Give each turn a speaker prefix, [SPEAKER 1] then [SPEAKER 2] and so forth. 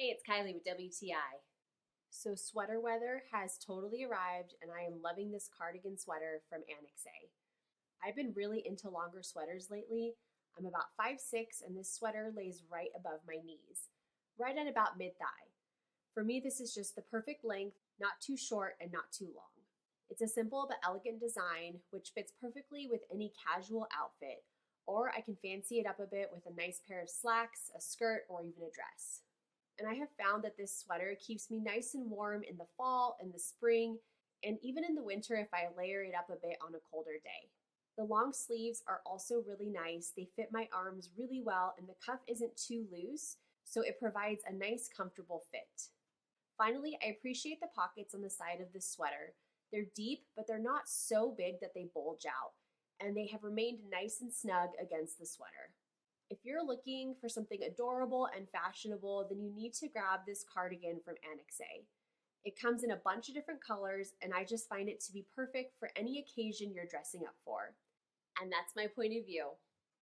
[SPEAKER 1] Hey, it's Kylie with WTI. So sweater weather has totally arrived and I am loving this cardigan sweater from ANIXAY. I've been really into longer sweaters lately. I'm about 5'6" and this sweater lays right above my knees, right at about mid-thigh. For me, this is just the perfect length, not too short and not too long. It's a simple but elegant design which fits perfectly with any casual outfit, or I can fancy it up a bit with a nice pair of slacks, a skirt, or even a dress. And I have found that this sweater keeps me nice and warm in the fall, in the spring, and even in the winter if I layer it up a bit on a colder day. The long sleeves are also really nice. They fit my arms really well and the cuff isn't too loose, so it provides a nice comfortable fit. Finally, I appreciate the pockets on the side of this sweater. They're deep, but they're not so big that they bulge out, and they have remained nice and snug against the sweater. If you're looking for something adorable and fashionable, then you need to grab this cardigan from ANIXAY. It comes in a bunch of different colors, and I just find it to be perfect for any occasion you're dressing up for. And that's my point of view.